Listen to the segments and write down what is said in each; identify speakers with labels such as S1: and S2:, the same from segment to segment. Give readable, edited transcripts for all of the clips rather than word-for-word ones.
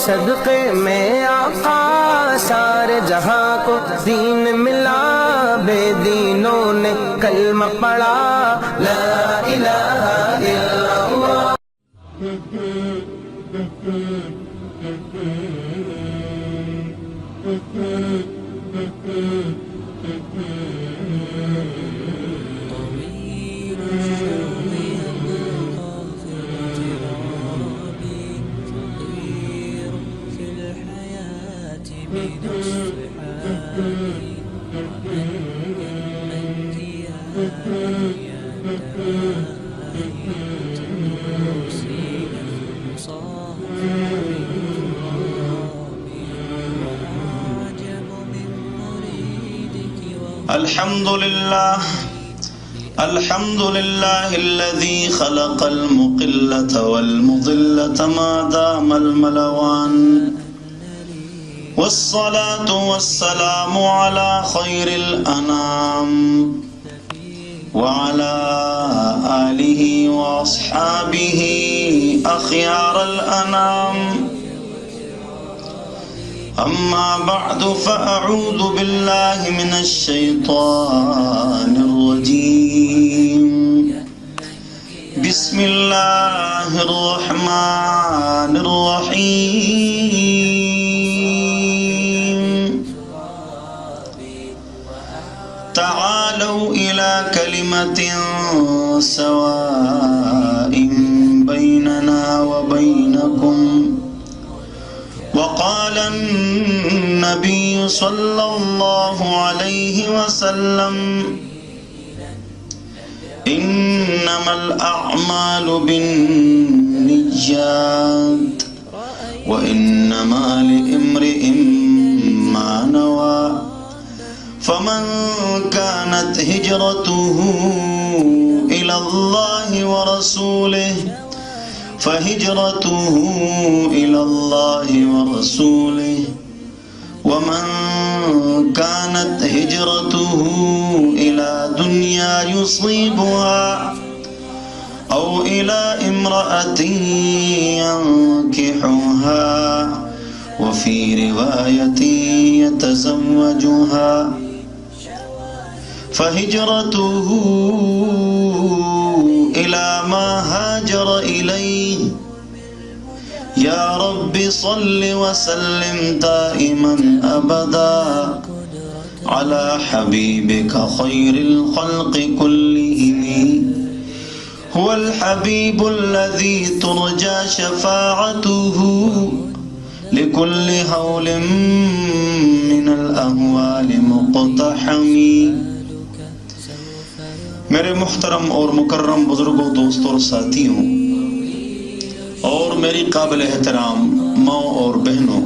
S1: صدقے میں آقا سارے جہاں کو دین ملا، بے دینوں نے کلمہ پڑھا، لا الہ الا اللہ۔
S2: الحمد لله الذي خلق المقلة والمضلة ما دام الملوان، والصلاة والسلام على خير الأنام وعلى آله وأصحابه أخيار الأنام، أما بعد فأعوذ بالله من الشيطان الرجيم، بسم الله الرحمن الرحيم، تعالوا إلى كلمة سواء بيننا وبينكم، وقال النبي صلى الله عليه وسلم إنما الأعمال بالنيات وإنما لامرئ ما نوى، فمن كانت هجرته إلى الله ورسوله فهجرته إلى الله ورسوله، ومن كانت هجرته إلى دنيا يصيبها أو إلى امرأة ينكحها، وفي رواية يتزوجها، فهجرته إلى ما هاجر إليه، يا رب صل وسلم دائما أبدا على حبيبك خير الخلق كلهم، هو الحبيب الذي ترجى شفاعته لكل هول من الأهوال مقتحم۔ میرے محترم اور مکرم بزرگوں، دوستوں اور ساتھیوں، اور میری قابل احترام ماں اور بہنوں،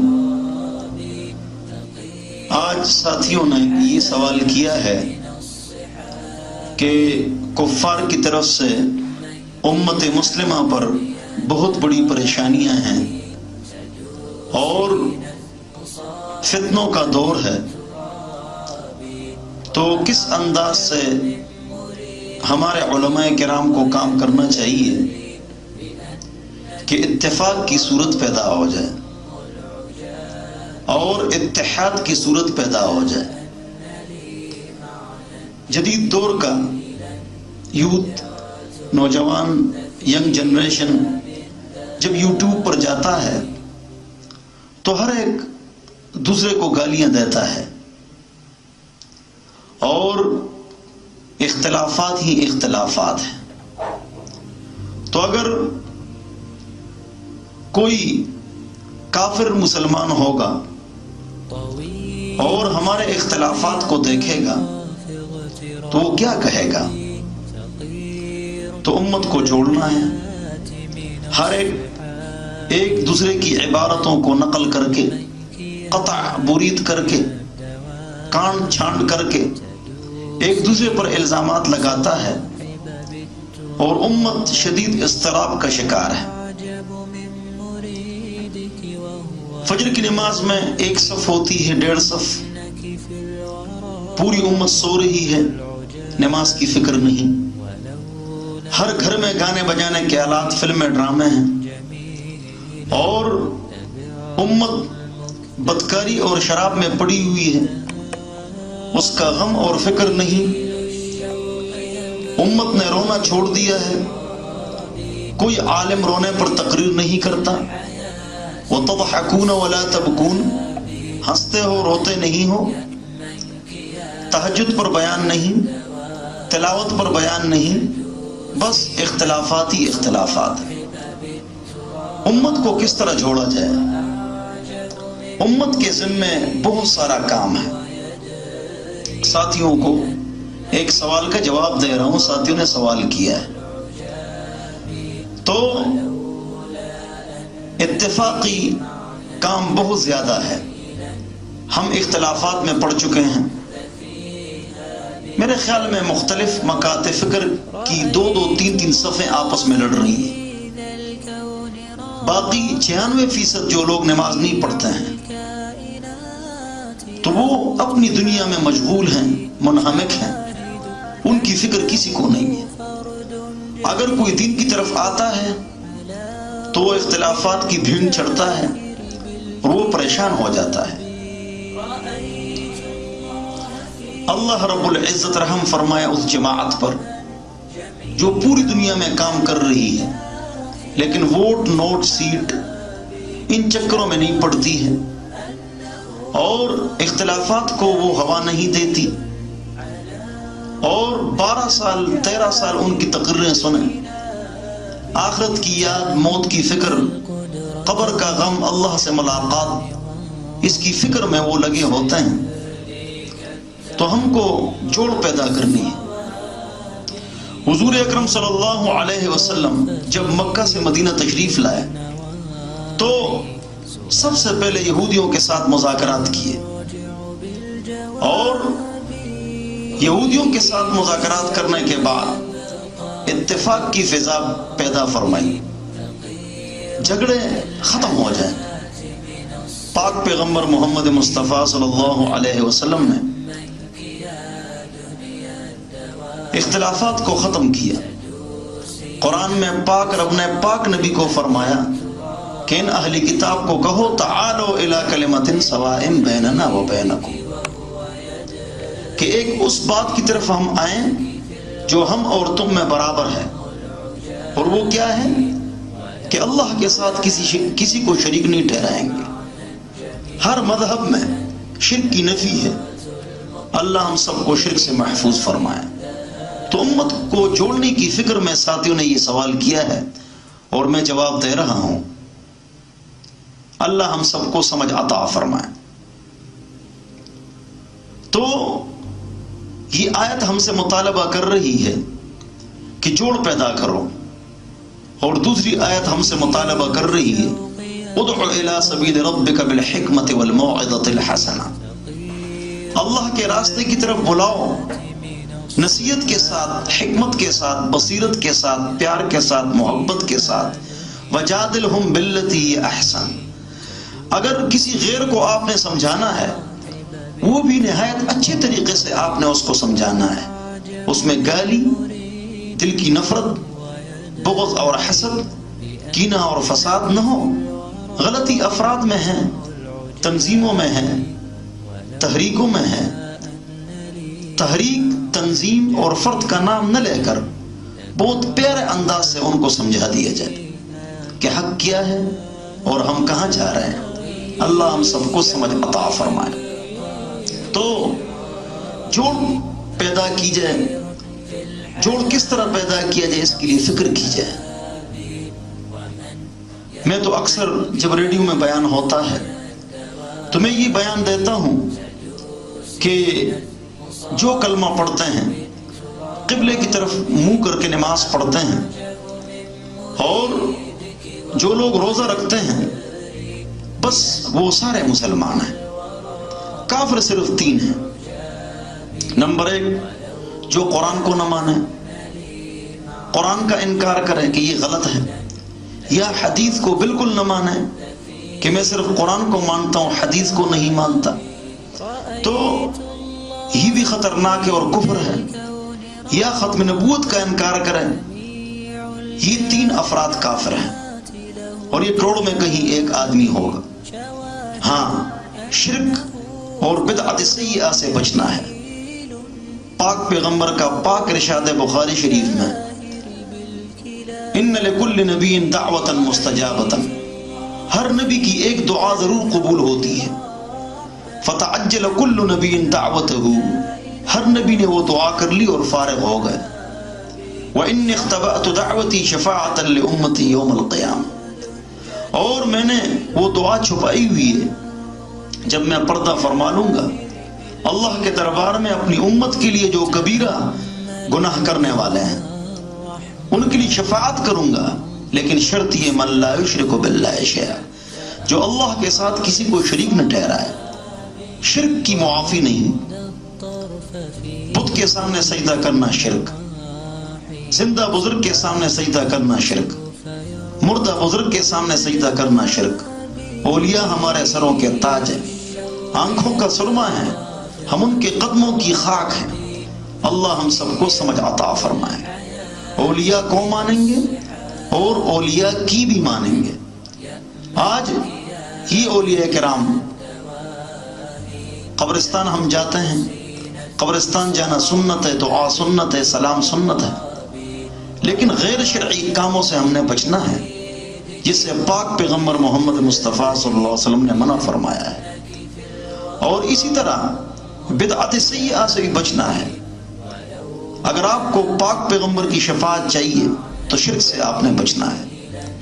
S2: آج ساتھیوں نے یہ سوال کیا ہے کہ کفار کی طرف سے امت مسلمہ پر بہت بڑی پریشانیاں ہیں اور فتنوں کا دور ہے، تو کس انداز سے ہمارے علماء کرام کو کام کرنا چاہیے کہ اتفاق کی صورت پیدا ہو جائے اور اتحاد کی صورت پیدا ہو جائے۔ جدید دور کا یوتھ، نوجوان، ینگ جنریشن جب یوٹیوب پر جاتا ہے تو ہر ایک دوسرے کو گالیاں دیتا ہے اور اختلافات ہی اختلافات ہیں۔ تو اگر کوئی کافر مسلمان ہوگا اور ہمارے اختلافات کو دیکھے گا تو وہ کیا کہے گا؟ تو امت کو جوڑنا ہے، ہر ایک دوسرے کی عبارتوں کو نقل کر کے، قطع برید کر کے، کانٹ چھانٹ کر کے ایک دوسرے پر الزامات لگاتا ہے اور امت شدید اضطراب کا شکار ہے۔ فجر کی نماز میں ایک صف ہوتی ہے، 1.5 صف، پوری امت سو رہی ہے، نماز کی فکر نہیں۔ ہر گھر میں گانے بجانے کے آلات، فلمیں، ڈرامے ہیں، اور امت بدکاری اور شراب میں پڑی ہوئی ہے، اس کا غم اور فکر نہیں۔ امت نے رونا چھوڑ دیا ہے، کوئی عالم رونے پر تقریر نہیں کرتا۔ وَتَضْحَكُونَ وَلَا تَبْكُونَ، ہنستے ہو روتے نہیں ہو، تہجد پر بیان نہیں، تلاوت پر بیان نہیں، بس اختلافات ہی اختلافات ہیں۔ امت کو کس طرح جوڑا جائے؟ امت کے ذمے بہت سارا کام ہے۔ ساتھیوں کو ایک سوال کا جواب دے رہا ہوں، ساتھیوں نے سوال کیا ہے تو اتفاقی کام بہت زیادہ ہے، ہم اختلافات میں پڑ چکے ہیں۔ میرے خیال میں مختلف مکاتب فکر کی 2-3 صفیں آپس میں لڑ رہی ہیں۔ باقی 96% جو لوگ نماز نہیں پڑھتے ہیں تو وہ اپنی دنیا میں مشغول ہیں، منہمک ہیں، ان کی فکر کسی کو نہیں ہے۔ اگر کوئی دین کی طرف آتا ہے تو وہ اختلافات کی بھیڑ چڑھتا ہے اور وہ پریشان ہو جاتا ہے۔ اللہ رب العزت رحم فرمائے اس جماعت پر جو پوری دنیا میں کام کر رہی ہے لیکن ووٹ نوٹ سیٹ ان چکروں میں نہیں پڑتی ہے اور اختلافات کو وہ ہوا نہیں دیتی، اور 12 سال 13 سال ان کی تقریریں سنیں، آخرت کی یاد، موت کی فکر، قبر کا غم، اللہ سے ملاقات، اس کی فکر میں وہ لگے ہوتے ہیں۔ تو ہم کو جوڑ پیدا کرنی ہے۔ حضور اکرم صلی اللہ علیہ وسلم جب مکہ سے مدینہ تشریف لائے تو سب سے پہلے یہودیوں کے ساتھ مذاکرات کیے، اور یہودیوں کے ساتھ مذاکرات کرنے کے بعد اتفاق کی فضا پیدا فرمائی، جھگڑے ختم ہو جائیں۔ پاک پیغمبر محمد مصطفیٰ صلی اللہ علیہ وسلم نے اختلافات کو ختم کیا۔ قرآن میں پاک رب نے پاک نبی کو فرمایا کہ ان اہلی کتاب کو کہو تعالوا الی کلمۃ سواء بیننا و بینکم، کہ ایک اس بات کی طرف ہم آئیں جو ہم اور تم میں برابر ہے، اور وہ کیا ہے کہ اللہ کے ساتھ کسی کو شریک نہیں ٹھہرائیں گے۔ ہر مذہب میں شرک کی نفی ہے، اللہ ہم سب کو شرک سے محفوظ فرمائے۔ تو امت کو جوڑنے کی فکر میں ساتھیوں نے یہ سوال کیا ہے اور میں جواب دے رہا ہوں، اللہ ہم سب کو سمجھ عطا فرمائے۔ تو یہ آیت ہم سے مطالبہ کر رہی ہے کہ جوڑ پیدا کرو، اور دوسری آیت ہم سے مطالبہ کر رہی ہے ادع الی سبیل ربک بالحکمۃ والموعظۃ الحسنہ، اللہ کے راستے کی طرف بلاؤ، نصیحت کے ساتھ، حکمت کے ساتھ، بصیرت کے ساتھ، پیار کے ساتھ، محبت کے ساتھ، وجادلہم باللتی ہی احسن۔ اگر کسی غیر کو آپ نے سمجھانا ہے وہ بھی نہایت اچھے طریقے سے آپ نے اس کو سمجھانا ہے، اس میں گالی، دل کی نفرت، بغض اور حسد، کینہ اور فساد نہ ہو۔ غلطی افراد میں ہیں، تنظیموں میں ہیں، تحریکوں میں ہیں، تحریک، تنظیم اور فرد کا نام نہ لے کر بہت پیارے انداز سے ان کو سمجھا دیا جائے کہ حق کیا ہے اور ہم کہاں جا رہے ہیں۔ اللہ ہم سب کو سمجھ عطا فرمائے۔ تو جوڑ پیدا کی جائے، جوڑ کس طرح پیدا کیا جائے اس کے لیے فکر کی جائے۔ میں تو اکثر جب ریڈیو میں بیان ہوتا ہے تو میں یہ بیان دیتا ہوں کہ جو کلمہ پڑھتے ہیں، قبلے کی طرف منہ کر کے نماز پڑھتے ہیں، اور جو لوگ روزہ رکھتے ہیں، بس وہ سارے مسلمان ہیں۔ کافر صرف 3 ہیں۔ نمبر 1، جو قرآن کو نہ مانے، قرآن کا انکار کرے کہ یہ غلط ہے، یا حدیث کو بالکل نہ مانے کہ میں صرف قرآن کو مانتا ہوں، حدیث کو نہیں مانتا، تو یہ بھی خطرناک ہے اور کفر ہے۔ یا ختم نبوت کا انکار کریں، یہ 3 افراد کافر ہیں، اور یہ کروڑوں میں کہیں ایک آدمی ہوگا۔ ہاں شرک اور بدعت سیئہ سے بچنا ہے۔ پاک پیغمبر کا پاک ارشاد بخاری شریف میں ان لکل نبی دعوتا مستجابتا، ہر نبی کی ایک دعا ضرور قبول ہوتی ہے۔ فتعجل کل نبی دعوته، ہر نبی نے وہ دعا کر لی اور فارغ ہو گئے۔ وَإِنِّ اخْتَبَأْتُ دَعْوَتِي شَفَاعَةً لِأُمَّتِي يَوْمَ الْقِيَامَةِ، اور میں نے وہ دعا چھپائی ہوئی ہے، جب میں پردہ فرما لوں گا اللہ کے دربار میں اپنی امت کے لیے جو کبیرہ گناہ کرنے والے ہیں ان کے لیے شفاعت کروں گا، لیکن شرط یہ من لا یشرک باللہ شیئا، جو اللہ کے ساتھ کسی کو شریک نہ ٹھہرائے۔ شرک کی معافی نہیں، بت کے سامنے سجدہ کرنا شرک، زندہ بزرگ کے سامنے سجدہ کرنا شرک، مردہ بزرگ کے سامنے سجدہ کرنا شرک۔ اولیاء ہمارے سروں کے تاج ہیں، آنکھوں کا سرما ہے، ہم ان کے قدموں کی خاک ہیں۔ اللہ ہم سب کو سمجھ عطا فرمائے۔ اولیاء کو مانیں گے اور اولیاء کی بھی مانیں گے۔ آج یہ اولیاء کرام، قبرستان ہم جاتے ہیں، قبرستان جانا سنت ہے، دعا سنت ہے، سلام سنت ہے، لیکن غیر شرعی کاموں سے ہم نے بچنا ہے، جس سے پاک پیغمبر محمد مصطفیٰ صلی اللہ علیہ وسلم نے منع فرمایا ہے۔ اور اسی طرح بدعت سیئہ سے بھی بچنا ہے۔ اگر آپ کو پاک پیغمبر کی شفاعت چاہیے تو شرک سے آپ نے بچنا ہے،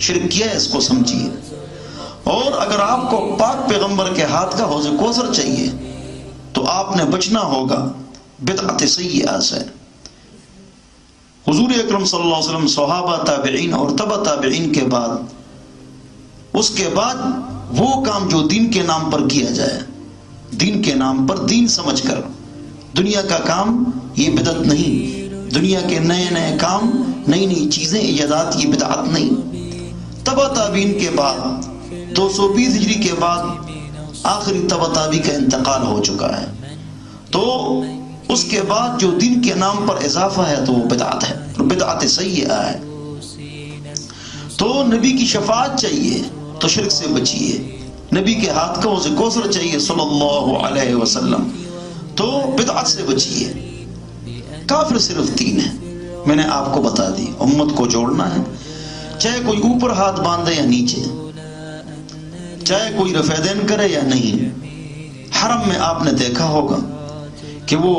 S2: شرک کیا ہے اس کو سمجھیے۔ اور اگر آپ کو پاک پیغمبر کے ہاتھ کا حوض کوثر چاہیے تو آپ نے بچنا ہوگا بدعت سیئہ سے۔ حضور اکرم صلی اللہ علیہ وسلم صحابہ، تابعین اور تبع تابعین کے بعد اس کے بعد وہ کام جو دین کے نام پر کیا جائے، دین کے نام پر، دین سمجھ کر، دنیا کا کام یہ بدعت نہیں، دنیا کے نئے نئے کام، نئی نئی چیزیں، ایجادات، یہ بدعت نہیں۔ تبع تابعین کے بعد 220 ہجری کے بعد آخری تبع تابعی کا انتقال ہو چکا ہے، تو اس کے بعد جو دین کے نام پر اضافہ ہے تو وہ بدعت ہے، بدعت سیئہ ہے۔ تو نبی کی شفاعت چاہیے تو شرک سے بچیے، نبی کے ہاتھ کا حوض کوثر چاہیے صلی اللہ علیہ وسلم تو بدعت سے بچیے۔ کافر صرف 3 ہے، میں نے آپ کو بتا دی، امت کو جوڑنا ہے، چاہے کوئی اوپر ہاتھ باندھے یا نیچے، چاہے کوئی رفع دین کرے یا نہیں۔ حرم میں آپ نے دیکھا ہوگا کہ وہ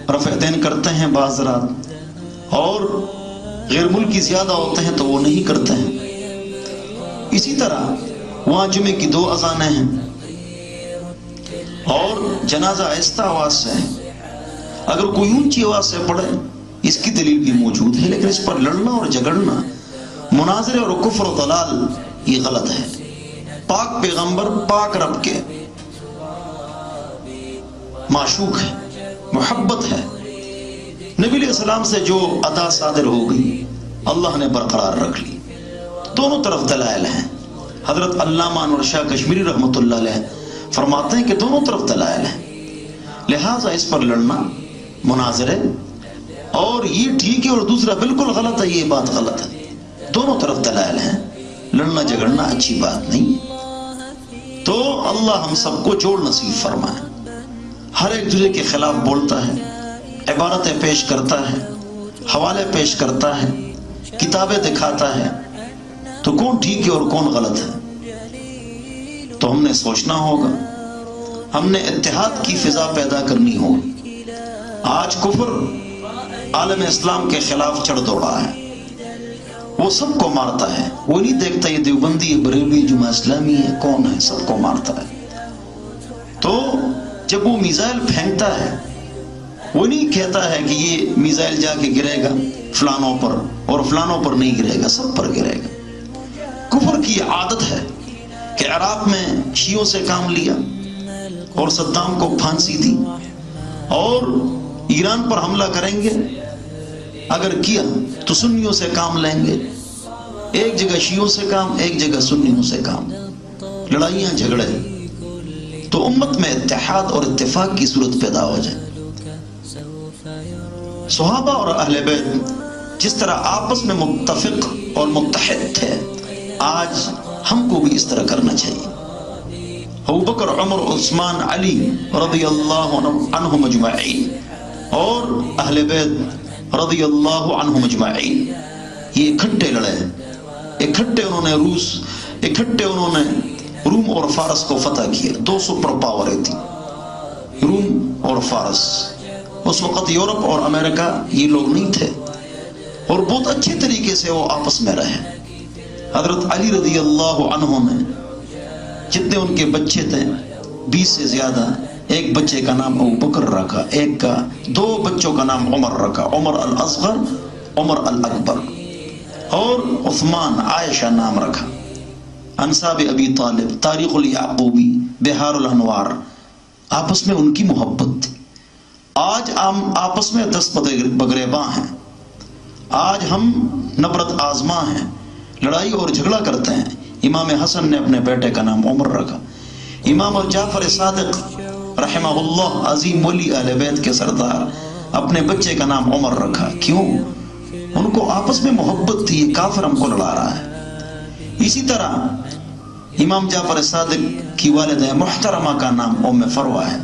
S2: رفع دین کرتے ہیں بعض رات، اور غیر ملکی زیادہ ہوتے ہیں تو وہ نہیں کرتے ہیں۔ اسی طرح وہاں جمعے کی 2 اذانیں ہیں اور جنازہ آہستہ آواز سے ہے، اگر کوئی اونچی آواز سے پڑھے اس کی دلیل بھی موجود ہے، لیکن اس پر لڑنا اور جھگڑنا، مناظرے اور کفر و ضلال، یہ غلط ہے۔ پاک پیغمبر پاک رب کے معشوق ہے، محبت ہے، نبی علیہ السلام سے جو ادا صادر ہو گئی اللہ نے برقرار رکھ لی۔ دونوں طرف دلائل ہیں، حضرت علامہ انور شاہ کشمیری رحمۃ اللہ علیہ فرماتے ہیں کہ دونوں طرف دلائل ہیں، لہٰذا اس پر لڑنا، مناظرے، اور یہ ٹھیک ہے اور دوسرا بالکل غلط ہے، یہ بات غلط ہے، دونوں طرف دلائل ہیں، لڑنا جھگڑنا اچھی بات نہیں۔ تو اللہ ہم سب کو جوڑ نصیب فرمائے۔ ہر ایک دوسرے کے خلاف بولتا ہے، عبارتیں پیش کرتا ہے، حوالے پیش کرتا ہے، کتابیں دکھاتا ہے، تو کون ٹھیک ہے اور کون غلط ہے؟ تو ہم نے سوچنا ہوگا، ہم نے اتحاد کی فضا پیدا کرنی ہوگی۔ آج کفر عالم اسلام کے خلاف چڑھ دوڑا ہے، وہ سب کو مارتا ہے، وہ نہیں دیکھتا یہ دیوبندی ہے، بریلوی، جماعت اسلامی ہے، کون ہے، سب کو مارتا ہے۔ تو جب وہ میزائل پھینکتا ہے، وہ نہیں کہتا ہے کہ یہ میزائل جا کے گرے گا فلانوں پر اور فلانوں پر نہیں گرے گا، سب پر گرے گا۔ کفر کی عادت ہے کہ عراق میں شیعوں سے کام لیا اور صدام کو پھانسی دی، اور ایران پر حملہ کریں گے، اگر کیا تو سنیوں سے کام لیں گے، ایک جگہ شیعوں سے کام، ایک جگہ سنیوں سے کام، لڑائیاں جھگڑے، تو امت میں اتحاد اور اتفاق کی صورت پیدا ہو جائے۔ صحابہ اور اہل بیت جس طرح آپس میں متفق اور متحد تھے، آج ہم کو بھی اس طرح کرنا چاہیے۔ ابو بکر، عمر، عثمان، علی رضی اللہ عنہم اجمعین، اور اہل بیت رضی اللہ عنہم اجمعین، یہ اکٹھے لڑے، اکٹھے انہوں نے روم اور فارس کو فتح کیا۔ دو سپر پاوریں تھیں، روم اور فارس۔ اس وقت یورپ اور امریکہ یہ لوگ نہیں تھے، اور بہت اچھے طریقے سے وہ آپس میں رہے۔ حضرت علی رضی اللہ عنہ نے جتنے ان کے بچے تھے 20 سے زیادہ، ایک بچے کا نام ابو بکر رکھا، دو بچوں کا نام عمر رکھا، عمر الاصغر، عمر الاکبر، اور عثمان، عائشہ نام رکھا۔ انساب ابی طالب، تاریخ الیعقوبی، بہار الانوار، آپس میں ان کی محبت تھی۔ آج ہم آپس میں دست بگریباں ہیں، آج ہم نبرت آزماں ہیں، لڑائی اور جھگڑا کرتے ہیں۔ امام حسن نے اپنے بیٹے کا نام عمر رکھا، امام جعفر صادق رحمہ اللہ عظیم ولی اہل بیت کے سردار، اپنے بچے کا نام عمر رکھا۔ کیوں؟ ان کو آپس میں محبت تھی، یہ کافر ہم کو لڑا رہا ہے۔ اسی طرح امام جعفر صادق کی والدہ محترمہ کا نام ام فروہ ہے،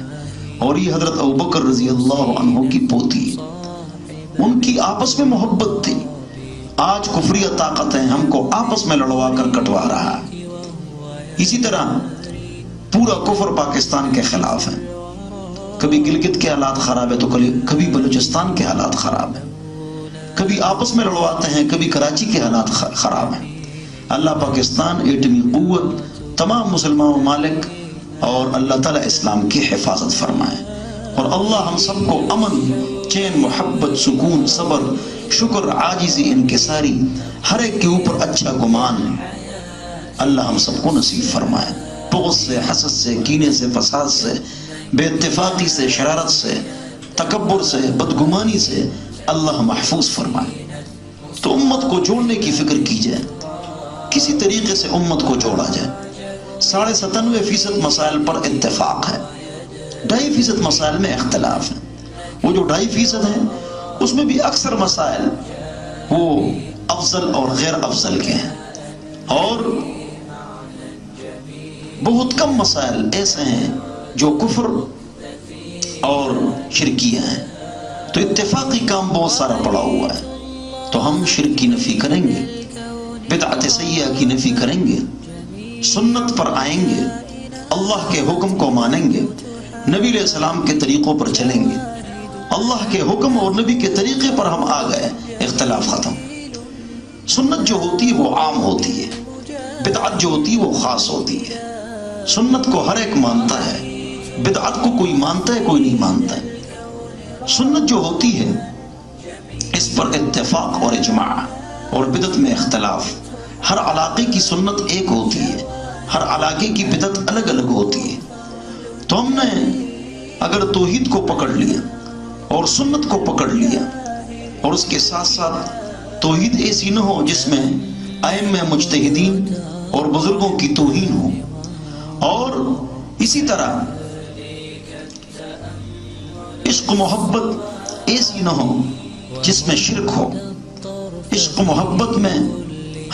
S2: اور یہ حضرت ابوبکر رضی اللہ عنہ کی پوتی ہے۔ ان کی آپس میں محبت تھی۔ آج کفریہ طاقتیں ہم کو آپس میں لڑوا کر کٹوا رہا ہے۔ اسی طرح پورا کفر پاکستان کے خلاف ہے۔ کبھی گلگت کے حالات خراب ہے تو کبھی بلوچستان کے حالات خراب ہیں، کبھی آپس میں لڑواتے ہیں، کبھی کراچی کے حالات خراب ہیں۔ اللہ پاکستان ایٹمی قوت، تمام مسلمان ممالک اور اللہ تعالیٰ اسلام کی حفاظت فرمائے، اور اللہ ہم سب کو امن، چین، محبت، سکون، صبر، شکر، عاجزی، انکساری، ہر ایک کے اوپر اچھا گمان اللہ ہم سب کو نصیب فرمائے۔ بغض سے، حسد سے، کینے سے، فساد سے، بے اتفاقی سے، شرارت سے، تکبر سے، بدگمانی سے اللہ محفوظ فرمائے۔ تو امت کو جوڑنے کی فکر کی جائے، کسی طریقے سے امت کو جوڑا جائے۔ 97.5% مسائل پر اتفاق ہے، 2.5% مسائل میں اختلاف ہے۔ وہ جو 2.5% ہیں اس میں بھی اکثر مسائل وہ افضل اور غیر افضل کے ہیں، اور بہت کم مسائل ایسے ہیں جو کفر اور شرکیہ ہیں۔ تو اتفاقی کام بہت سارا پڑا ہوا ہے، تو ہم شرک کی نفی کریں گے، بدعت سیئہ کی نفی کریں گے، سنت پر آئیں گے، اللہ کے حکم کو مانیں گے، نبی علیہ السلام کے طریقوں پر چلیں گے۔ اللہ کے حکم اور نبی کے طریقے پر ہم آ گئے، اختلاف ختم۔ سنت جو ہوتی ہے وہ عام ہوتی ہے، بدعت جو ہوتی ہے وہ خاص ہوتی ہے۔ سنت کو ہر ایک مانتا ہے، بدعت کو کوئی مانتا ہے، کوئی نہیں مانتا ہے۔ سنت جو ہوتی ہے اس پر اتفاق اور اجماع، اور بدعت میں اختلاف۔ ہر علاقے کی سنت ایک ہوتی ہے، ہر علاقے کی بدعت الگ الگ ہوتی ہے۔ تو ہم نے اگر توحید کو پکڑ لیا اور سنت کو پکڑ لیا، اور اس کے ساتھ ساتھ توحید ایسی نہ ہو جس میں ائمہ مجتہدین اور بزرگوں کی توہین ہو، اور اسی طرح عشق محبت ایسی نہ ہو جس میں شرک ہو۔ عشق محبت میں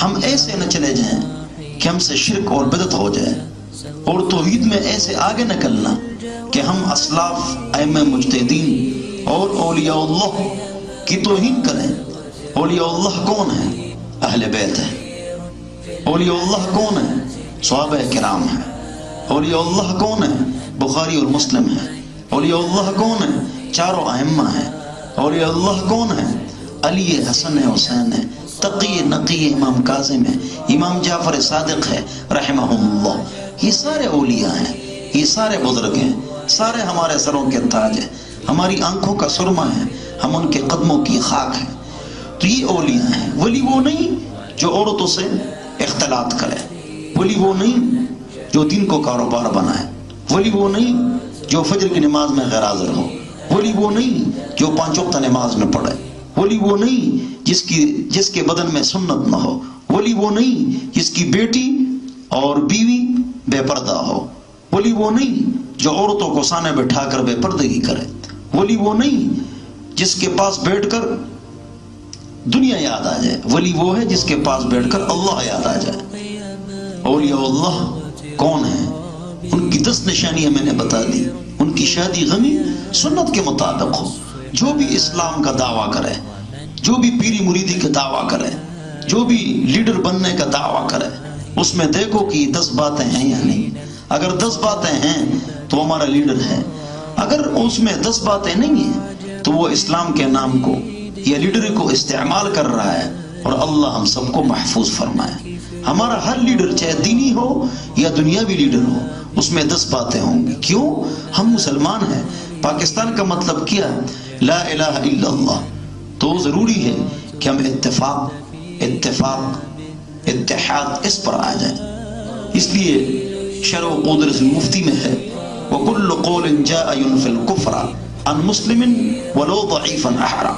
S2: ہم ایسے نہ چلے جائیں کہ ہم سے شرک اور بدعت ہو جائے، اور توحید میں ایسے آگے نکلنا کہ ہم اسلاف، ائمہ مجتہدین اور اولیاء اللہ کی توہین کریں۔ اولیاء اللہ کون ہیں؟ اہل بیت ہیں۔ اولیاء اللہ کون ہیں؟ صحابہ کرام ہیں۔ اولیاء اللہ کون ہیں؟ بخاری اور مسلم ہیں۔ اولیاء اللہ کون ہیں؟ چاروں ائمہ ہیں۔ اولیاء اللہ کون ہیں؟ علی، حسن، حسین ہے، تقی، نقی، امام کاظم ہے، امام جعفر صادق ہے رحمہم اللہ۔ یہ سارے اولیاء ہیں، یہ سارے بزرگ ہیں، سارے ہمارے سروں کے تاج ہیں، ہماری آنکھوں کا سرما ہے، ہم ان کے قدموں کی خاک ہیں۔ تو یہ اولیاء ہیں۔ ولی وہ نہیں جو عورتوں سے اختلاط کرے، ولی وہ نہیں جو دین کو کاروبار بنائے، ولی وہ نہیں جو فجر کی نماز میں غیر حاضر ہو، ولی وہ نہیں جو 5 وقت نماز نہ پڑھے، ولی وہ نہیں جس کے بدن میں سنت نہ ہو، ولی وہ نہیں جس کی بیٹی اور بیوی بے پردہ ہو، ولی وہ نہیں جو عورتوں کو سامنے بٹھا کر بے پردگی کرے، ولی وہ نہیں جس کے پاس بیٹھ کر دنیا یاد آ جائے، ولی وہ ہے جس کے پاس بیٹھ کر اللہ یاد آ جائے۔ اولیاء اللہ کون ہیں؟ ان کی 10 نشانیاں میں نے بتا دی. ان کی شادی غمی سنت کے مطابق ہو. جو بھی اسلام کا دعویٰ کرے، جو بھی پیری مریدی کا دعویٰ کرے، جو بھی لیڈر بننے کا دعویٰ کرے، اس میں دیکھو کہ 10 باتیں ہیں یا نہیں. اگر 10 باتیں ہیں تو ہمارا لیڈر ہے. اگر اس میں 10 باتیں نہیں ہیں تو وہ اسلام کے نام کو یا لیڈر کو استعمال کر رہا ہے. اور اللہ ہم سب کو محفوظ فرمائے. ہمارا ہر لیڈر چاہے دینی ہو یا دنیاوی لیڈر ہو، اس میں 10 باتیں ہوں گی. کیوں؟ ہم مسلمان ہیں. پاکستان کا مطلب کیا ہے؟ لا الہ الا اللہ. تو ضروری ہے کہ ہم اتفاق اتحاد اس پر آ جائیں. اس لیے شرع و قدرت مفتی میں ہے وَكُلُّ قَوْلٍ جَاءَ يُنْفِي الْكُفْرَ عَنْ مُسْلِمٍ وَلَوْ ضَعِيفًا أَحْرَى.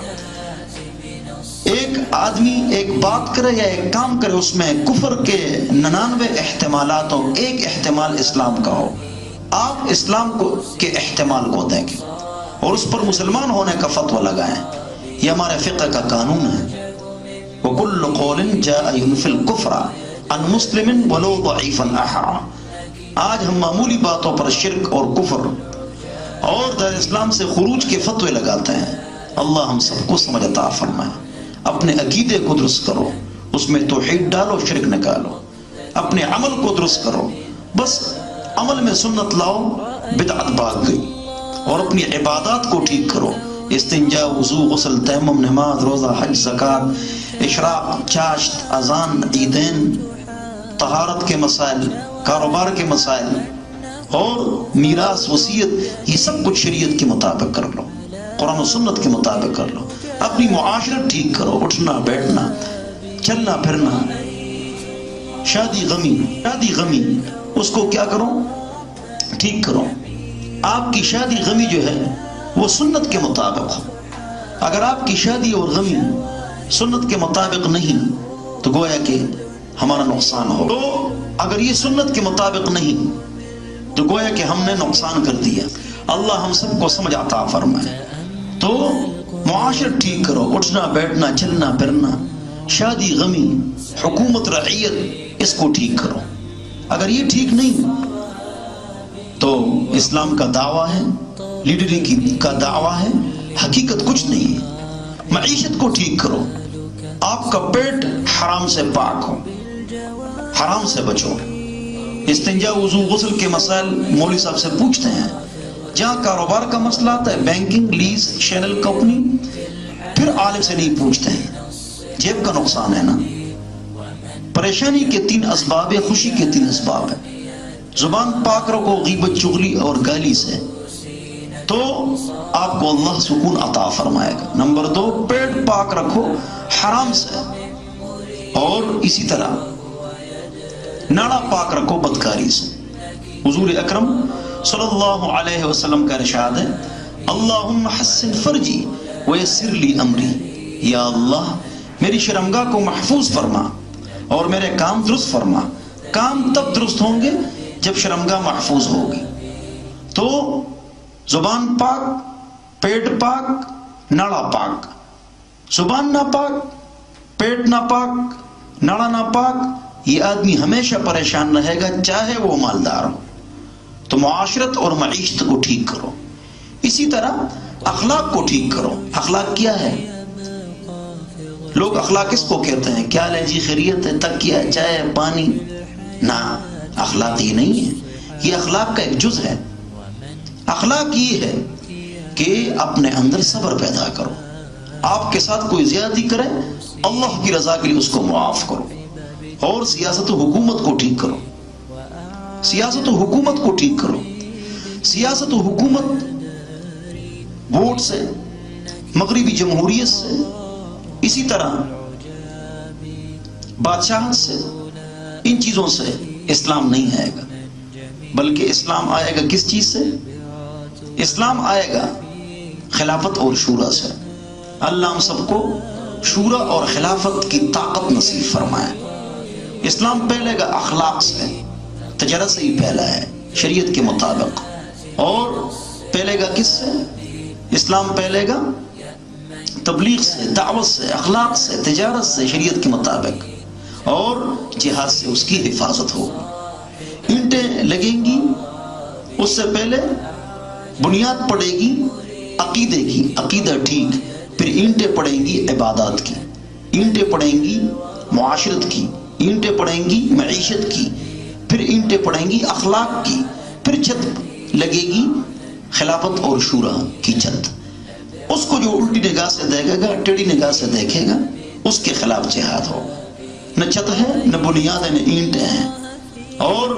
S2: ایک آدمی ایک بات کرے یا ایک کام کرے، اس میں کفر کے 99 احتمالات ہو، ایک احتمال اسلام کا ہو. آپ اسلام کے احتمال کو دیکھیں اور اس پر مسلمان ہونے کا فتویٰ لگائیں. یہ ہمارے فقہ کا قانون ہے. وَكُلُّ قَوْلٍ جَاءَ يُنْفِي الْكُفْرَ عَنْ مُسْلِمٍ وَلَوْ ضَعِيفًا أَحْرَى. آج ہم معمولی باتوں پر شرک اور کفر اور دار اسلام سے خروج کے فتوے لگاتے ہیں. اللہ ہم سب کو سمجھ عطا فرمائے. اپنے عقیدے کو درست کرو، اس میں توحید ڈالو، شرک نکالو. اپنے عمل کو درست کرو، بس عمل میں سنت لاؤ، بدعت بھاگ گئی. اور اپنی عبادات کو ٹھیک کرو. استنجا، وضو، غسل، تیمم، نماز، روزہ، حج، زکوٰۃ، اشراق، چاشت، اذان، عیدین، طہارت کے مسائل، کاروبار کے مسائل اور میراث، وصیت، یہ سب کچھ شریعت کے مطابق کر لو، قرآن و سنت کے مطابق کر لو. اپنی معاشرت ٹھیک کرو، اٹھنا بیٹھنا، چلنا پھرنا. شادی غمی اس کو کیا کرو؟ ٹھیک کرو. آپ کی شادی غمی جو ہے وہ سنت کے مطابق ہو. اگر آپ کی شادی اور غمی سنت کے مطابق نہیں تو گویا کہ ہمارا نقصان ہو. تو اگر یہ سنت کے مطابق نہیں تو گویا کہ ہم نے نقصان کر دیا. اللہ ہم سب کو سمجھ عطا فرمائے. تو معاشرت ٹھیک کرو، اٹھنا بیٹھنا، چلنا پھرنا، شادی غمی، حکومت رعیت، اس کو ٹھیک کرو. اگر یہ ٹھیک نہیں تو اسلام کا دعویٰ ہے، لیڈری کا دعویٰ ہے، حقیقت کچھ نہیں ہے. معیشت کو ٹھیک کرو. آپ کا پیٹ حرام سے پاک ہو، حرام سے بچو. استنجا، وضو، غسل کے مسائل مولوی صاحب سے پوچھتے ہیں. جہاں کاروبار کا مسئلہ آتا ہے، بینکنگ، لیز، چینل کمپنی، پھر عالم سے نہیں پوچھتے ہیں. جیب کا نقصان ہے نا. پریشانی کے 3 اسباب ہے، خوشی کے 3 اسباب ہے. زبان پاک رکھو غیبت، چغلی اور گالی سے، تو آپ کو اللہ سکون عطا فرمائے گا. نمبر 2، پیٹ پاک رکھو حرام سے، اور اسی طرح ناڑا پاک رکھو بدکاری سے. حضور اکرم صلی اللہ علیہ وسلم کا ارشاد ہے، اللہم حسن فرجی ویسر لی امری. یا اللہ میری شرمگاہ کو محفوظ فرما اور میرے کام درست فرما. کام تب درست ہوں گے جب شرمگاہ محفوظ ہوگی. تو زبان پاک، پیٹ پاک، ناڑا پاک. زبان نہ پاک، پیٹ نہ پاک، ناڑا نہ پاک، یہ آدمی ہمیشہ پریشان رہے گا چاہے وہ مالدار ہو. تو معاشرت اور معیشت کو ٹھیک کرو. اسی طرح اخلاق کو ٹھیک کرو. اخلاق کیا ہے؟ لوگ اخلاق اس کو کہتے ہیں، کیا لے جی خیریت ہے، تکیہ، چائے، پانی. نہ، اخلاق یہ نہیں ہے. یہ اخلاق کا ایک جز ہے. اخلاق یہ ہے کہ اپنے اندر صبر پیدا کرو. آپ کے ساتھ کوئی زیادتی کرے، اللہ کی رضا کے لیے اس کو معاف کرو. اور سیاست و حکومت کو ٹھیک کرو. سیاست و حکومت کو ٹھیک کرو. سیاست و حکومت ووٹ سے، مغربی جمہوریت سے، اسی طرح بادشاہت سے، ان چیزوں سے اسلام نہیں آئے گا. بلکہ اسلام آئے گا کس چیز سے؟ اسلام آئے گا خلافت اور شورا سے. اللہ ہم سب کو شورا اور خلافت کی طاقت نصیب فرمائے. اسلام پھیلے گا اخلاق سے، تجارت سے ہی پھیلا ہے شریعت کے مطابق. اور پھیلے گا کس سے؟ اسلام پھیلے گا تبلیغ سے، دعوت سے، اخلاق سے، تجارت سے، شریعت کے مطابق. اور جہاد سے اس کی حفاظت ہوگی. اینٹیں لگیں گی اس سے پہلے بنیاد پڑے گی عقیدے کی، عقیدہ ٹھیک، پھر اینٹیں پڑیں گی عبادات کی، اینٹیں پڑیں گی معاشرت کی، اینٹیں پڑیں گی معیشت کی، پھر اینٹیں پڑیں گی اخلاق کی، پھر چھت لگے گی خلافت اور شورا کی چھت۔ اس کو جو الٹی نگاہ سے دیکھے گا، ٹیڑھی نگاہ سے دیکھے گا، اس کے خلاف جہاد ہوگا۔ نہ چھت ہے، نہ بنیاد ہے، نہ اینٹیں ہیں، اور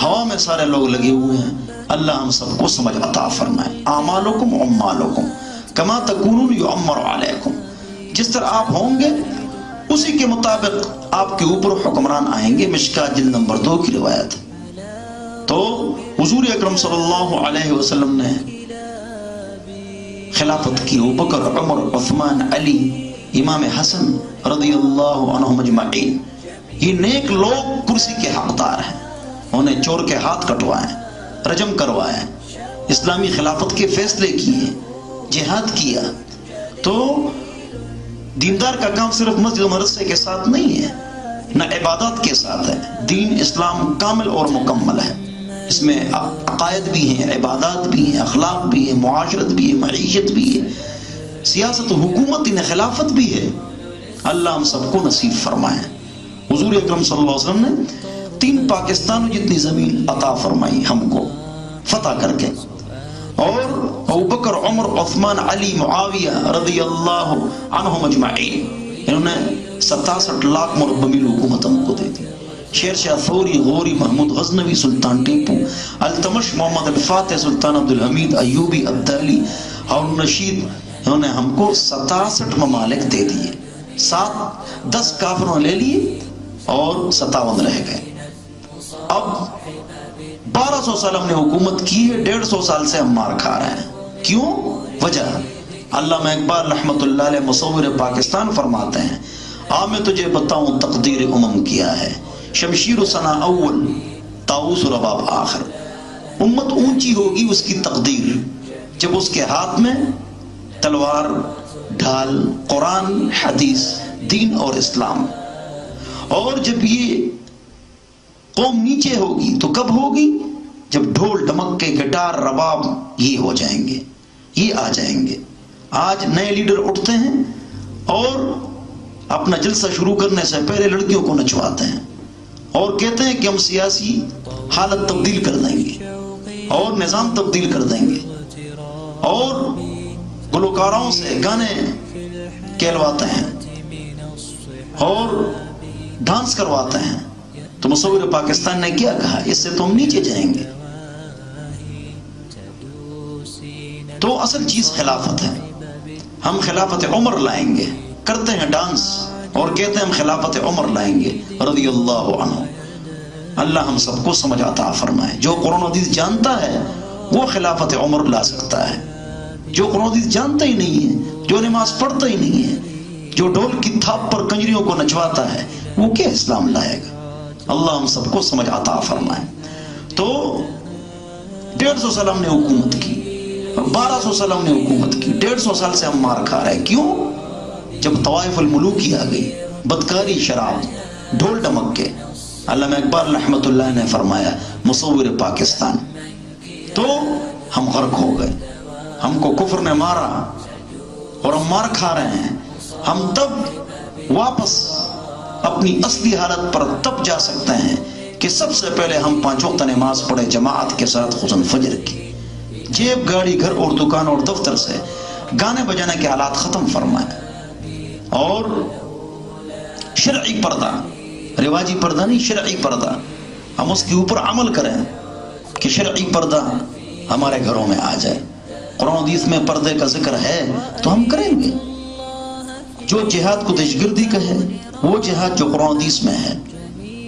S2: ہوا میں سارے لوگ لگے ہوئے ہیں۔ اللہ ہم سب کو سمجھ عطا فرمائے۔ اعمالکم اعمالکم کما تکونون یعمر علیکم، جس طرح آپ ہوں گے اسی کے مطابق آپ کے اوپر حکمران آئیں گے۔ مشکات جلد نمبر 2 کی روایت۔ تو حضور اکرم صلی اللہ علیہ وسلم نے خلافت کی، ابوبکر، عمر، عثمان، علی، امام حسن رضی اللہ عنہم اجمعین، یہ نیک لوگ کرسی کے حقدار ہیں۔ انہیں چور کے ہاتھ کٹوائے، رجم کروائے، اسلامی خلافت کے فیصلے کیے، جہاد کیا۔ تو دیندار کا کام صرف مسجد و مدرسے کے ساتھ نہیں ہے، نہ عبادات کے ساتھ ہے۔ دین اسلام کامل اور مکمل ہے، اس میں عقائد بھی ہیں، عبادات بھی ہیں، اخلاق بھی ہے، معاشرت بھی ہے، معیشت بھی ہے، سیاست و حکومت خلافت بھی ہے۔ اللہ ہم سب کو نصیب فرمائے۔ حضور اکرم صلی اللہ علیہ وسلم نے 3 پاکستانوں جتنی زمین عطا فرمائی ہم کو فتح کر کے، اور ابوبکر، عمر، عثمان، علی، معاویہ رضی اللہ عنہم اجمعین، انہوں نے 67 لاکھ مربع میل حکومت ہم کو دے دی۔ شیر شاہ ثوری، غوری، محمود غزنوی، سلطان ٹیپو، التمش، محمد الفاتح، سلطان عبدالحمید ایوبی، عبدالی، ہارون رشید، انہوں نے ہم کو 67 ممالک دے دیے۔ 10 کافروں لے لیے اور 57 رہ گئے۔ اب 1200 سال ہم نے حکومت کی ہے، 150 سال سے ہم مار کھا رہے ہیں۔ کیوں؟ وجہ علامہ اقبال رحمۃ اللہ علیہ مصور پاکستان فرماتے ہیں، میں تجھے بتاؤں تقدیر امم کیا ہے، شمشیر و ثنا اول، طاؤس و رباب آخر۔ امت اونچی ہوگی اس کی تقدیر جب اس کے ہاتھ میں تلوار، ڈھال، قرآن، حدیث، دین اور اسلام، اور جب یہ قوم نیچے ہوگی تو کب ہوگی؟ جب ڈھول، ڈمکے، گٹار، رباب یہ ہو جائیں گے، یہ آ جائیں گے۔ آج نئے لیڈر اٹھتے ہیں اور اپنا جلسہ شروع کرنے سے پہلے لڑکیوں کو نچواتے ہیں اور کہتے ہیں کہ ہم سیاسی حالت تبدیل کر دیں گے اور نظام تبدیل کر دیں گے، اور گلوکاروں سے گانے کہلواتے ہیں اور ڈانس کرواتے ہیں۔ تو مصور پاکستان نے کیا کہا؟ اس سے تو ہم نیچے جائیں گے۔ تو اصل چیز خلافت ہے۔ ہم خلافت عمر لائیں گے، کرتے ہیں ڈانس اور کہتے ہیں ہم خلافت عمر لائیں گے رضی اللہ عنہ۔ اللہ ہم سب کو سمجھ عطا فرمائے۔ جو قرآن و حدیث جانتا ہے وہ خلافت عمر لا سکتا ہے، جو قرآن و حدیث جانتا ہی نہیں ہے، جو نماز پڑھتا ہی نہیں ہے، جو ڈھول کی تھاپ پر کنجریوں کو نچواتا ہے، وہ کیا اسلام لائے گا؟ اللہ ہم سب کو سمجھ عطا فرمائے۔ تو 150 سال ہم نے حکومت کی، 1200 سال ہم نے حکومت کی، 150 سال سے ہم مار کھا رہے ہیں۔ کیوں؟ جب طوائف الملوکی آ گئی، بدکاری، شراب، ڈھول ڈمک کے۔ علامہ اقبال رحمۃ اللہ نے فرمایا مصور پاکستان، تو ہم غرق ہو گئے، ہم کو کفر نے مارا اور ہم مار کھا رہے ہیں۔ ہم تب واپس اپنی اصلی حالت پر تب جا سکتے ہیں کہ سب سے پہلے ہم 5 وقت نماز پڑھے جماعت کے ساتھ خصوصاً فجر کی، جیب، گاڑی، گھر اور دکان اور دفتر سے گانے بجانے کے حالات ختم فرمائے، اور شرعی پردہ، رواجی پردہ نہیں، شرعی پردہ، ہم اس کے اوپر عمل کریں کہ شرعی پردہ ہمارے گھروں میں آ جائے۔ قرآن حدیث میں پردے کا ذکر ہے تو ہم کریں گے۔ جو جہاد کو دہشت گردی کہے وہ جہاد جو قرآن حدیث میں ہے،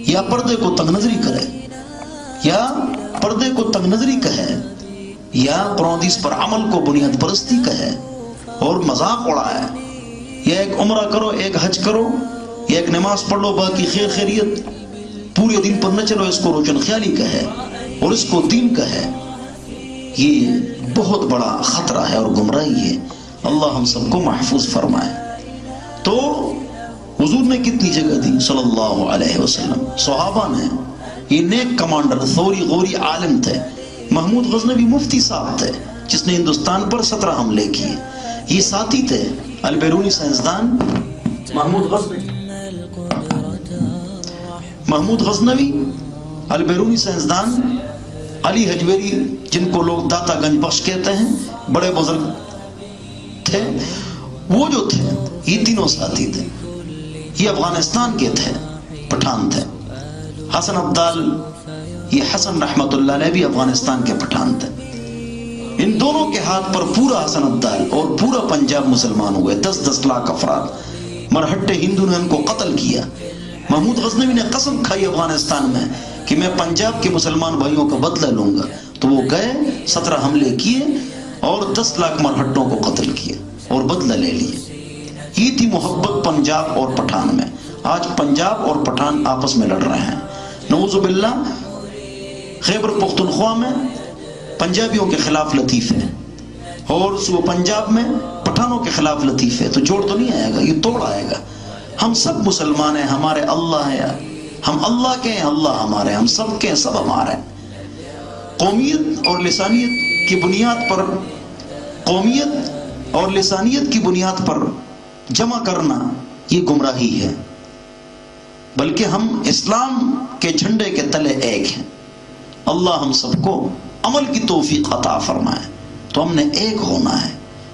S2: یا پردے کو تنگ نظری کرے، یا پردے کو تنگ نظری کہے، یا قرآن حدیث پر عمل کو بنیاد پرستی کہے اور مذاق اڑائے، یا ایک عمرہ کرو، ایک حج کرو، یا ایک نماز پڑھ لو، باقی خیر خیریت، پورے دن پر نہ چلو، اس کو روشن خیالی کہے اور اس کو دین کہے، یہ بہت بڑا خطرہ ہے اور گمراہی ہے۔ اللہ ہم سب کو محفوظ فرمائے۔ تو حضور نے کتنی جگہ دی صلی اللہ علیہ وسلم، صحابہ نے، یہ نیک کمانڈر، ثوری، غوری عالم تھے، محمود غزنوی مفتی صاحب تھے جس نے ہندوستان پر 17 حملے کیے. یہ ساتھی تھے البیرونی سائنسدان محمود غزنوی، البیرونی سائنسدان علی حجویری جن کو لوگ داتا گنج بخش کہتے ہیں، بڑے بزرگ تھے. وہ جو تھے یہ تینوں ساتھی تھے. یہ افغانستان کے تھے، پٹھان تھے. حسن عبدال، یہ حسن رحمت اللہ علیہ بھی افغانستان کے پٹھان تھے. ان دونوں کے ہاتھ پر پورا حسن عبدال اور پورا پنجاب مسلمان ہوئے. 10-10 لاکھ افراد مرہٹے ہندو نے ان کو قتل کیا. محمود غزنوی نے قسم کھائی افغانستان میں کہ میں پنجاب کے مسلمان بھائیوں کا بدلہ لوں گا. تو وہ گئے، 17 حملے کیے اور 10 لاکھ مرہٹوں کو قتل کیا اور بدلہ لے لیے. یہ تھی محبت پنجاب اور پٹھان میں. آج پنجاب اور پٹھان آپس میں لڑ رہے ہیں، نعوذ باللہ. خیبر پختونخوا میں پنجابیوں کے خلاف لطیفے اور صوبہ پنجاب میں پٹھانوں کے خلاف لطیفے. تو جوڑ تو نہیں آئے گا، یہ توڑ آئے گا. ہم سب مسلمان ہیں، ہمارے اللہ ہیں، ہم اللہ کے ہیں، اللہ ہمارے ہیں، ہم سب کے ہیں، سب ہمارے ہیں. قومیت اور لسانیت کی بنیاد پر، قومیت اور لسانیت کی بنیاد پر جمع کرنا یہ گمراہی ہے. بلکہ ہم اسلام کے جھنڈے کے تلے ایک ہیں. اللہ ہم سب کو عمل کی توفیق عطا فرمائے. تو ہم نے ایک ہونا ہے.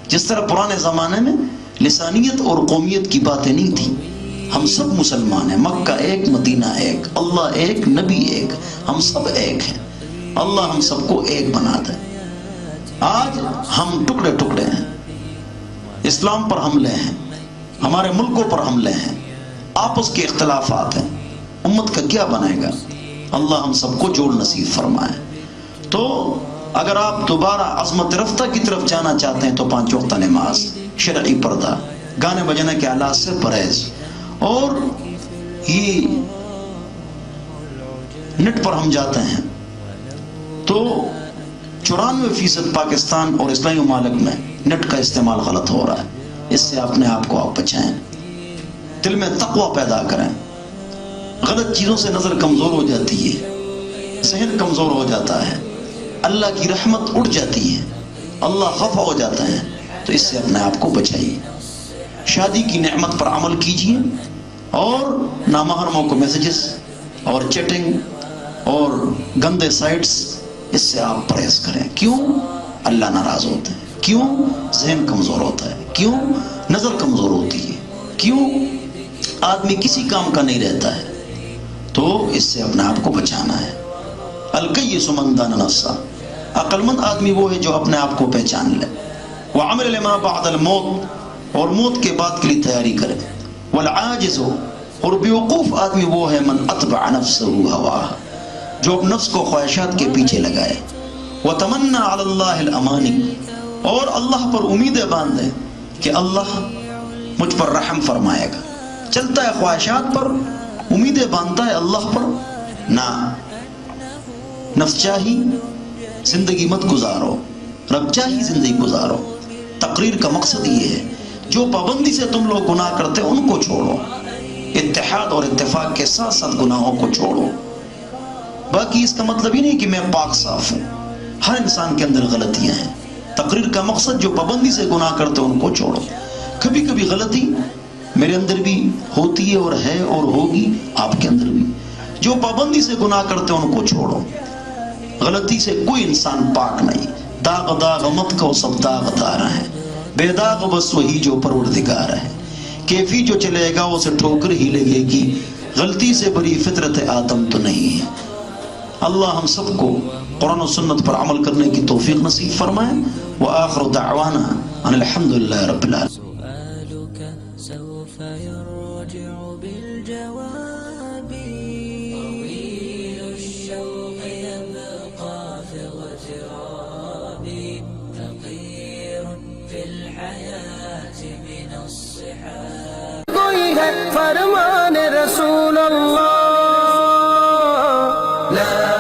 S2: جس طرح پرانے زمانے میں لسانیت اور قومیت کی باتیں نہیں تھیں. ہم سب مسلمان ہیں. مکہ ایک، مدینہ ایک، اللہ ایک، نبی ایک، ہم سب ایک ہیں. اللہ ہم سب کو ایک بنا دے. آج ہم ٹکڑے ٹکڑے ہیں. اسلام پر حملے ہیں، ہمارے ملکوں پر حملے ہیں، آپس کے اختلافات ہیں. امت کا کیا بنے گا؟ اللہ ہم سب کو جوڑ نصیب فرمائے. تو اگر آپ دوبارہ عظمت رفتہ کی طرف جانا چاہتے ہیں تو 5 وقتہ نماز، شرعی پردہ، گانے بجانے کے آلات سے پرہیز. اور یہ نیٹ پر ہم جاتے ہیں تو 94% پاکستان اور اسلامی ممالک میں نیٹ کا استعمال غلط ہو رہا ہے. اس سے اپنے آپ کو آپ بچائیں، دل میں تقوی پیدا کریں. غلط چیزوں سے نظر کمزور ہو جاتی ہے، ذہن کمزور ہو جاتا ہے، اللہ کی رحمت اٹھ جاتی ہے، اللہ خفا ہو جاتا ہے. تو اس سے اپنے آپ کو بچائیے. شادی کی نعمت پر عمل کیجیے اور نامحرموں کو میسیجز اور چیٹنگ اور گندے سائٹس، اس سے آپ پرہیز کریں. کیوں؟ اللہ ناراض ہوتا ہے. کیوں؟ ذہن کمزور ہوتا ہے. کیوں؟ نظر کمزور ہوتی ہے. کیوں؟ آدمی کسی کام کا نہیں رہتا ہے. تو اس سے اپنے آپ کو بچانا ہے. الکیس من دان نفسہ، عقل مند آدمی وہ ہے جو اپنے آپ کو پہچان لے. وعمل لما بعد الموت، اور موت کے بعد کے لیے تیاری کرے. والعاجز، اور بیوقوف آدمی وہ ہے من اتبع نفسہ ہواہ، جو اپنے نفس کو خواہشات کے پیچھے لگائے. وتمنى علی اللہ الامانی، اور اللہ پر امیدیں باندھے کہ اللہ مجھ پر رحم فرمائے گا. چلتا ہے خواہشات پر، امیدیں باندھتا ہے اللہ پر. نہ، نفس چاہی زندگی مت گزارو، رب چاہی زندگی گزارو. تقریر کا مقصد یہ ہے جو پابندی سے تم لوگ گناہ کرتے ان کو چھوڑو، اتحاد اور اتفاق کے ساتھ ساتھ گناہوں کو چھوڑو. باقی اس کا مطلب یہ نہیں کہ میں پاک صاف ہوں، ہر انسان کے اندر غلطیاں ہیں. تقریر کا مقصد جو پابندی سے گناہ کرتے ان کو چھوڑو. کبھی کبھی غلطی میرے اندر بھی ہوتی ہے اور ہے اور ہوگی آپ کے اندر بھی. جو پابندی سے گناہ کرتے ان کو چھوڑو. غلطی سے کوئی انسان پاک نہیں. داغ داغ مت کو سب داغ دار ہیں، بے داغ بس وہی جو پروردگار ہے. کیفی جو چلے گا اسے ٹھوکر ہی لگے گی، غلطی سے بری فطرت آدم تو نہیں ہے. اللہ ہم سب کو قرآن و سنت پر عمل کرنے کی توفیق نصیب فرمائے. وآخر دعوانا ان الحمدللہ رب العالمین.
S1: کوئی ہے فرمان رسول اللہ، لا